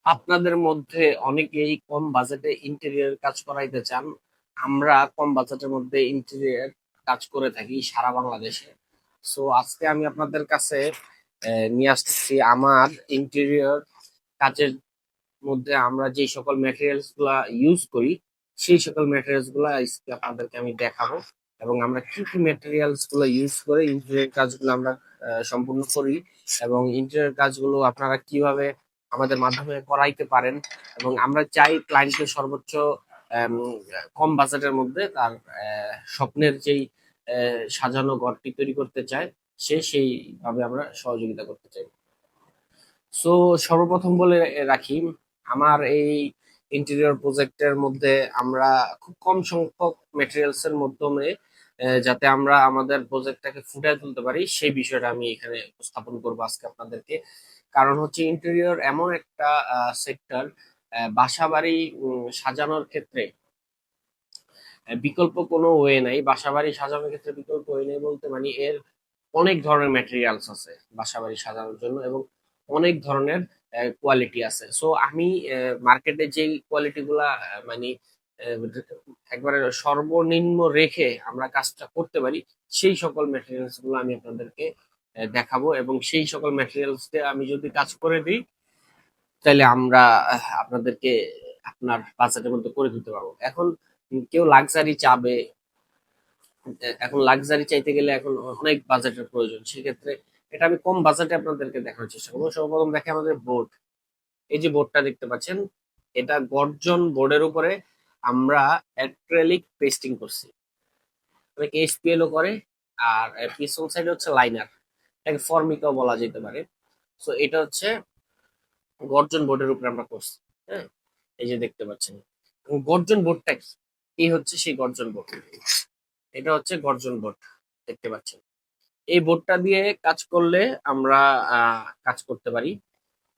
আপনাদের মধ্যে অনেকেই কম বাজেটে ইন্টেরিয়র কাজ করাইতে চান। আমরা কম বাজেটের মধ্যে ইন্টেরিয়র কাজ করে থাকি সারা বাংলাদেশে। সো আজকে আমি আপনাদের কাছে নিয়ে আসতেছি আমার ইন্টেরিয়র কাজের মধ্যে আমরা যে সকল ম্যাটেরিয়ালস গুলা ইউজ করি, সেই সকল ম্যাটেরিয়ালস গুলা আজকে আপনাদেরকে আমি দেখাবো। এবং আমরা কি কি ম্যাটেরিয়ালস গুলো ইউজ করে ইন্টেরিয়র কাজগুলো আমরা সম্পূর্ণ করি, এবং ইন্টেরিয়র কাজগুলো আপনারা কিভাবে আমাদের মাধ্যমে করাইতে পারেন। এবং আমরা চাই ক্লায়েন্টকে সর্বোচ্চ আম, কম বাজেটের মধ্যে তার স্বপ্নের যেই সাজানো ঘরটি তৈরি করতে চায়, সেইভাবে আমরা সহযোগিতা করতে চাই। সো সর্বপ্রথম বলে রাখি, আমার এই ইন্টেরিয়র প্রজেক্টের মধ্যে আমরা খুব কম সংখ্যক ম্যাটেরিয়ালস এর মাধ্যমে যাতে আমরা আমাদের প্রজেক্টটাকে ফুটিয়ে তুলতে পারি, সেই বিষয়টা আমি এখানে উপস্থাপন করবো আজকে আপনাদেরকে। কারণ হচ্ছে ইন্টেরিয়র এমন একটা সেক্টর, বাসা বাড়ি সাজানোর ক্ষেত্রে বিকল্প কোনো ওয়ে নাই। বাসা বাড়ি সাজানোর ক্ষেত্রে বিকল্প ওয়ে নেই বলতে মানে এর অনেক ধরনের ম্যাটেরিয়ালস আছে বাসা বাড়ি সাজানোর জন্য, এবং অনেক ধরনের কোয়ালিটি আছে। সো আমি মার্কেটে যে কোয়ালিটি গুলা মানে একবারে সর্বনিম্ন রেখে আমরা কাজটা করতে পারি, সেই সকল ম্যাটেরিয়ালস গুলো আমি আপনাদেরকে দেখাবো। এবং সেই সকল ম্যাটেরিয়ালস দিয়ে আমি যদি কাজ করে দিই, তাহলে আমরা আপনাদেরকে আপনার বাজেটের মধ্যে করে দিতে পারবো। এখন কেউ লাক্সারি চাবে, এখন লাক্সারি চাইতে গেলে এখন অনেক বাজেটের প্রয়োজন। সেক্ষেত্রে এটা আমি কম বাজেটে আপনাদেরকে দেখানোর চেষ্টা করবো। সর্বপ্রথম দেখে আমাদের বোর্ড। এই যে বোর্ডটা দেখতে পাচ্ছেন, এটা গর্জন বোর্ডের উপরে আমরা অ্যাক্রিলিক পেস্টিং করছি। অনেকে এসপিএল ও করে, আর পিছন সাইডে হচ্ছে লাইনার, এটাকে ফর্মিকাও বলা যেতে পারে। সো এটা হচ্ছে গর্জন বোর্ডের উপরে আমরা করছি। হ্যাঁ, এই যে দেখতে পাচ্ছেন। গর্জন বোর্ডটা কি? এই হচ্ছে সেই গর্জন বোর্ড। এটা হচ্ছে গর্জন বোর্ড, দেখতে পাচ্ছেন। এই বোর্ডটা দিয়ে কাজ করলে আমরা কাজ করতে পারি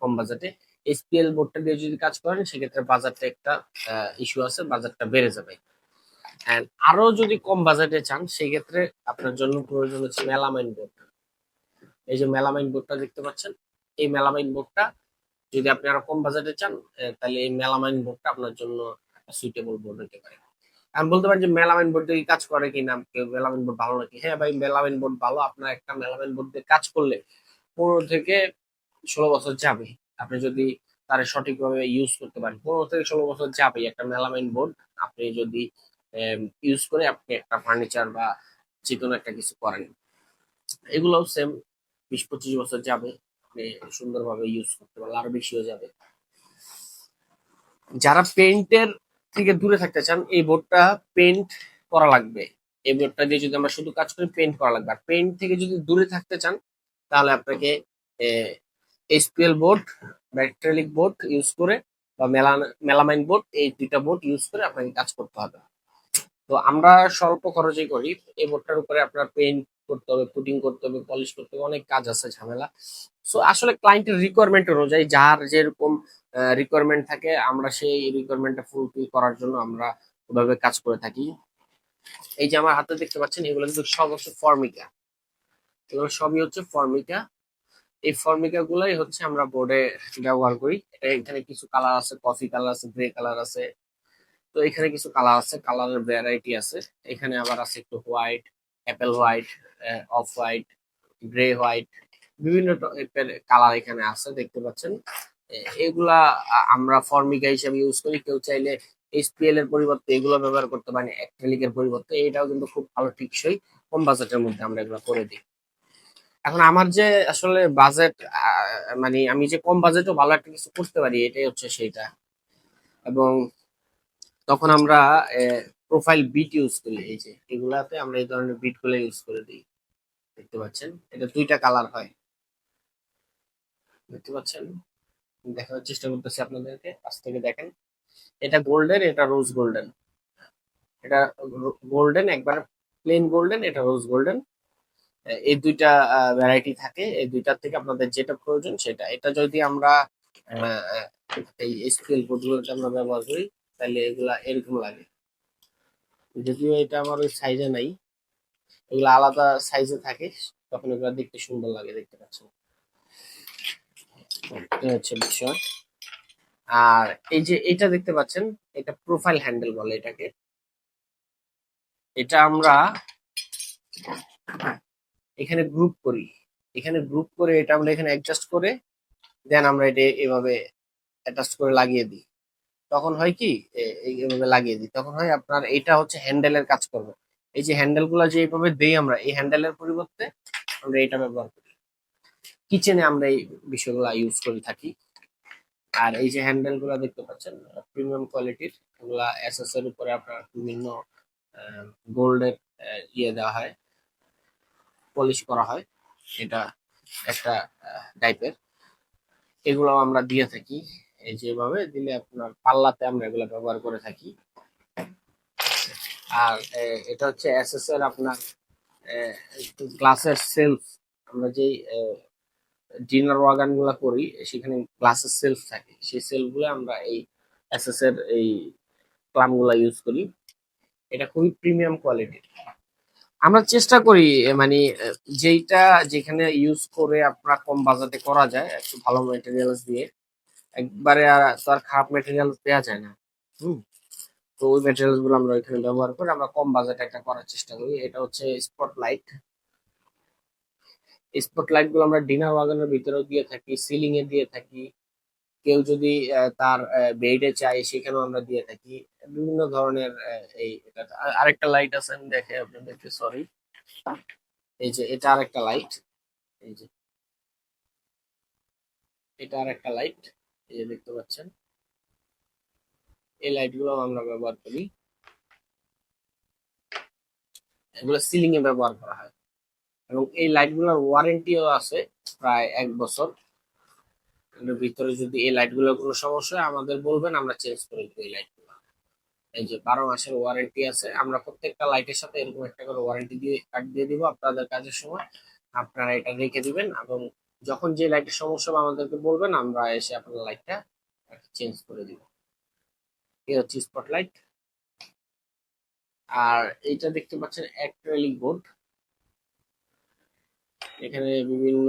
কম বাজেটে। এসপিএল বোর্ডটা দিয়ে যদি কাজ করেন, সেক্ষেত্রে বাজারটা একটা ইস্যু আছে, বাজারটা বেড়ে যাবে। এন্ড আরো যদি কম বাজেটে চান, সেক্ষেত্রে আপনার জন্য প্রয়োজন হচ্ছে মেলামাইন বোর্ড। এই যে মেলামাইন বোর্ডটা দেখতে পাচ্ছেন, এই মেলামাইন বোর্ডটা যদি আপনি আরো কম বাজেটে চান, তাহলে এই মেলামাইন বোর্ডটা আপনার জন্য সুইটেবল বোর্ড হতে পারে। আমি বলতে পারি যে মেলামাইন বোর্ড দিয়ে কাজ করে কিনা, কেউ মেলামাইন বোর্ড ভালো নাকি। হ্যাঁ ভাই, মেলামাইন বোর্ড ভালো। আপনার একটা মেলামাইন বোর্ড দিয়ে কাজ করলে 15 থেকে 16 বছর যাবে। আপনি যদি তার সঠিকভাবে ইউজ করতে পারেন, 15 থেকে 16 বছর যাবে একটা মেলামাইন বোর্ড। আপনি যদি ইউজ করে আপনি একটা ফার্নিচার বা যে কোনো একটা কিছু করেন, এগুলোও সেম 20-25 বছর যাবে। আপনি সুন্দরভাবে ইউজ করতে পারলে আরো বেশিও যাবে। যারা পেইন্টের থেকে দূরে থাকতে চান, এই বোর্ডটা পেইন্ট করা লাগবে। এই বোর্ডটা দিয়ে যদি আমরা শুধু কাজ করি, পেইন্ট করা লাগবে। আর পেইন্ট থেকে যদি দূরে থাকতে চান, তাহলে আপনাকে এসপিএল বোর্ড বা অ্যাক্রিলিক বোর্ড ইউজ করে বা মেলামাইন বোর্ড, এই দুইটা বোর্ড ইউজ করে আপনাকে কাজ করতে হবে। তো আমরা স্বল্প খরচেই করি। এই বোর্ডটার উপরে আপনার পেইন্ট করতে হবে, পুটিং করতে হবে, পলিশ করতে হবে, অনেক কাজ আছে, ঝামেলা। সো আসলে ক্লায়েন্টের রিকোয়ারমেন্ট অনুযায়ী যার যেরকম রিকোয়ারমেন্ট থাকে, আমরা সেই রিকোয়ারমেন্টটা ফুলফিল করার জন্য আমরা ওভাবে কাজ করে থাকি। এই যে আমার হাতে দেখতে পাচ্ছেন, এগুলো কিন্তু সব হচ্ছে ফর্মিকা। এগুলো সবই হচ্ছে ফর্মিকা। এই ফর্মিকা গুলাই হচ্ছে আমরা বোর্ডে ব্যবহার করি। এখানে কিছু কালার আছে, কফি কালার আছে, গ্রে কালার আছে। তো এখানে কিছু কালার আছে, কালারের ভ্যারাইটি আছে। এখানে আবার আছে একটু white, Apple white, off white, grey white, বিভিন্ন টাইপের কালার এখানে আছে, দেখতে পাচ্ছেন। এগুলা আমরা ফর্মিকা হিসেবে ইউজ করি। কেউ চাইলে এসপিএল এর পরিবর্তে এগুলো ব্যবহার করতে পারেন, অ্যাক্রিলিকের পরিবর্তে। এটাও কিন্তু খুব ভালো টিকসই, কম বাজেটের মধ্যে আমরা এগুলো করে দিই। এখন আমার যে আসলে বাজেট, মানে আমি যে কম বাজেটও ভালো একটা কিছু করতে পারি, এটাই হচ্ছে সেইটা। এবং তখন আমরা প্রোফাইল বিট ইউজ করি। এই যে এগুলাতে আমরা এই ধরনের বিট গুলো ইউজ করে দিই, দেখতে পাচ্ছেন। এটা দুইটা কালার হয়, দেখতে পাচ্ছেন। দেখানোর চেষ্টা করতেছি আপনাদেরকে, কাছ থেকে দেখেন। এটা গোল্ডেন, এটা রোজ গোল্ডেন। এটা গোল্ডেন, একবার প্লেন গোল্ডেন, এটা রোজ গোল্ডেন। এই দুইটা ভ্যারাইটি থাকে। এই দুইটার থেকে আপনাদের যেটা প্রয়োজন সেটা। এটা যদি আমরা আহ, এই এসকিউএল বোর্ডগুলোতে আমরা ব্যবহার করি, তাহলে এগুলা এরকম লাগে। যদিও এটা আমার ওই সাইজে নাই, এগুলো আলাদা সাইজে থাকে, তখন এগুলো দেখতে সুন্দর লাগে, দেখতে পাচ্ছেন। এই হচ্ছে বিষয়। আর এই যে এটা দেখতে পাচ্ছেন, এটা প্রোফাইল হ্যান্ডেল বলে এটাকে। এটা আমরা এখানে গ্রুপ করি, এখানে গ্রুপ করে এটা আমরা এখানে অ্যাডজাস্ট করে দেন আমরা এটা এভাবে অ্যাটাচ করে লাগিয়ে দিই। তখন হয় কি, এইভাবে লাগিয়ে দিই, তখন হয় আপনার এটা হচ্ছে হ্যান্ডেলের কাজ করবে। এই যে হ্যান্ডেল গুলা যে এইভাবে দেই আমরা, এই হ্যান্ডেলের পরিবর্তে আমরা এটা ব্যবহার করি। কিচেনে আমরা এই বিষয়গুলো ইউজ করে থাকি। আর এই যে হ্যান্ডেল গুলা দেখতে পাচ্ছেন প্রিমিয়াম কোয়ালিটির, এগুলা এসএস এর উপরে আপনার বিভিন্ন গোল্ডের ইয়ে দেওয়া হয়, পলিশ করা হয়, এটা একটা টাইপের। এগুলো আমরা দিয়ে থাকি, এই যেভাবে দিলে আপনার পাল্লাতে আমরা এগুলো ব্যবহার করে থাকি। আর এটা হচ্ছে এসএস এর আপনার গ্লাসের সেলফ। আমরা যেই ডিনার ওয়াগান গুলা করি সেখানে গ্লাসের সেলফ থাকে, সেই সেলফ গুলো আমরা এই এসএস এর এই ক্লাম গুলা ইউজ করি। এটা খুবই প্রিমিয়াম কোয়ালিটির। আমরা চেষ্টা করি মানে যেইটা যেখানে ইউজ করে আপনার কম বাজেটে করা যায় একটু ভালো মেটেরিয়ালস দিয়ে, একবারে আর তো আর খারাপ মেটেরিয়াল দেওয়া যায় না। হুম। তো ওই মেটেরিয়ালস গুলো আমরা এখানে ব্যবহার করে আমরা কম বাজেটে একটা করার চেষ্টা করি। এটা হচ্ছে স্পটলাইট। স্পটলাইট গুলো আমরা ডিনার ওয়াগনের ভিতরেও দিয়ে থাকি, সিলিং এ দিয়ে থাকি। কেউ যদি তার বেডে চায় সেখানেও আমরা দিয়ে থাকি। বিভিন্ন ধরনের আরেকটা লাইট আছে, আমি দেখে আপনাদেরকে, সরি। এই যে এটা আরেকটা লাইট, এই যে এটা আরেকটা লাইট, এই যে দেখতে পাচ্ছেন। এই লাইট গুলো আমরা ব্যবহার করি, এগুলো সিলিং এ ব্যবহার করা হয়। এবং এই লাইট গুলোর ওয়ারেন্টিও আছে প্রায় 1 বছর। এর ভিতরে যদি এই লাইট গুলোর কোনো সমস্যা হয় আমাদের বলবেন, আমরা চেঞ্জ করে দিব এই লাইট গুলো। এই যে 12 মাসের ওয়ারেন্টি আছে, আমরা প্রত্যেকটা লাইটের সাথে এরকম একটা করে ওয়ারেন্টি দিয়ে কার্ড দিয়ে দিব আপনাদের কাজের সময়। আপনারা এটা রেখে দিবেন এবং যখন যে লাইটের সমস্যা হবে আমাদেরকে বলবেন, আমরা এসে আপনার লাইটটা চেঞ্জ করে দিব। এই হচ্ছে স্পটলাইট। আর এইটা দেখতে পাচ্ছেন অ্যাক্রিলিক বোর্ড, এখানে বিভিন্ন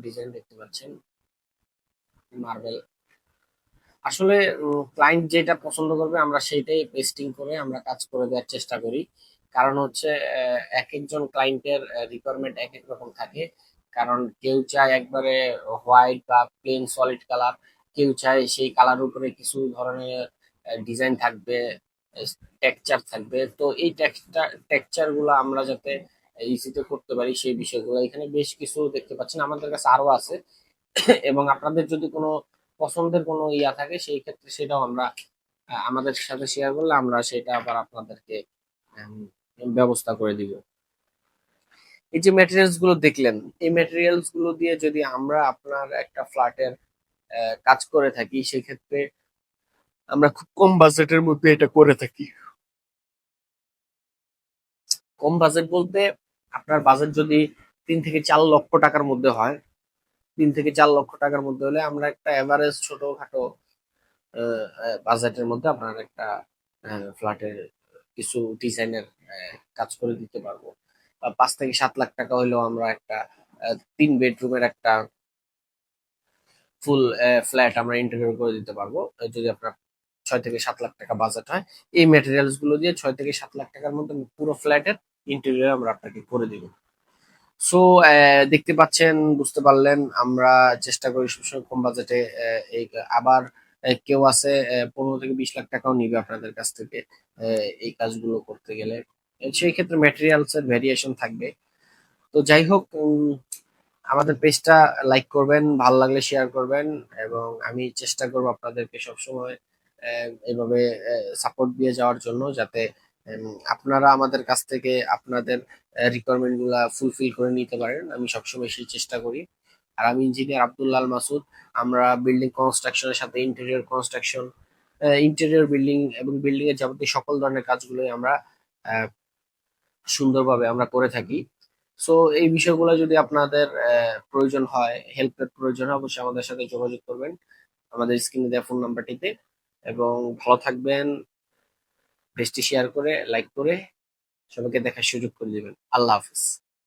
ডিজাইন দেখতে পাচ্ছেন, মার্বেল। আসলে ক্লায়েন্ট যেটা পছন্দ করবে আমরা সেইটাই পেস্টিং করে আমরা কাজ করে দেওয়ার চেষ্টা করি। কারণ হচ্ছে এক একজন ক্লায়েন্টের রিকোয়ারমেন্ট এক এক রকম থাকে। কারণ কেউ চায় একবারে হোয়াইট বা প্লেন সলিড কালার, কেউ চায় সেই কালার উপরে কিছু ধরনের ডিজাইন থাকবে, টেক্সচার থাকবে। তো এই টেক্সচার গুলো আমরা যাতে ইজিতে করতে পারি সেই বিষয়গুলো এখানে বেশ কিছু দেখতে পাচ্ছেন, আমাদের কাছে আরো আছে। এবং আপনাদের যদি কোনো পছন্দের কোনো ইয়া থাকে সেই ক্ষেত্রে সেটাও আমরা আমাদের সাথে শেয়ার করলে আমরা সেটা আবার আপনাদেরকে ব্যবস্থা করে দিব। এই যে ম্যাটেরিয়ালস গুলো দেখলেন, এই ম্যাটেরিয়ালস গুলো দিয়ে যদি আমরা আপনার একটা ফ্ল্যাটের কাজ করে থাকি সেক্ষেত্রে আমরা খুব কম বাজেটের মধ্যে এটা করে থাকি। কম বাজেট বলতে আপনার বাজেট যদি 3 থেকে 4 লক্ষ টাকার মধ্যে হয়, 3 থেকে 4 লক্ষ টাকার মধ্যে হলে আমরা একটা এভারেজ ছোটখাটো বাজেটের মধ্যে আপনার একটা ফ্ল্যাটের কিছু ডিজাইনের কাজ করে দিতে পারবো। 5 থেকে 7 লাখ টাকা হইলেও আমরা একটা 3 বেডরুমের একটা ফুল ফ্ল্যাট আমরা ইন্টেরিয়র করে দিতে পারবো। যদি আপনার 6 থেকে 7 লাখ টাকা বাজেট হয়, এই মেটেরিয়ালস গুলো দিয়ে 6 থেকে 7 লাখ টাকার মধ্যে পুরো ফ্ল্যাটের ইন্টেরিয়র আমরা আপনাকে করে দিব। সো দেখতে পাচ্ছেন, বুঝতে পারলেন, আমরা চেষ্টা করি সবসময় কম বাজেটে। এই আবার কেউ আছে 15 থেকে 20 লাখ টাকাও নিবে আপনাদের কাছ থেকে এই কাজগুলো করতে গেলে। সেই ক্ষেত্রে ম্যাটেরিয়ালস এর ভেরিয়েশন থাকবে। তো যাই হোক, আমাদের পেজটা লাইক করবেন, ভালো লাগলে শেয়ার করবেন এবং আমি চেষ্টা করব আপনাদেরকে সবসময় এইভাবে সাপোর্ট দিয়ে যাওয়ার জন্য, যাতে আপনারা আমাদের কাছ থেকে আপনাদের রিকোয়ারমেন্ট গুলা ফুলফিল করে নিতে পারেন। আমি সবসময় সেই চেষ্টা করি। আর আমি ইঞ্জিনিয়ার আব্দুল্লাহ আল মাসুদ। আমরা বিল্ডিং কনস্ট্রাকশনের সাথে ইন্টেরিয়র কনস্ট্রাকশন, ইন্টেরিয়র বিল্ডিং এবং বিল্ডিং এর যাবতীয় সকল ধরনের কাজগুলোই আমরা আহ, সুন্দরভাবে আমরা করে থাকি। সো এই বিষয়গুলো যদি আপনাদের প্রয়োজন হয়, হেল্পের প্রয়োজন হয়, অবশ্যই আমাদের সাথে যোগাযোগ করবেন আমাদের স্ক্রিনে দেওয়া ফোন নাম্বারটিতে। এবং ভালো থাকবেন, পেজটি শেয়ার করে লাইক করে সবাইকে দেখার সুযোগ করে দিবেন। আল্লাহ হাফিজ।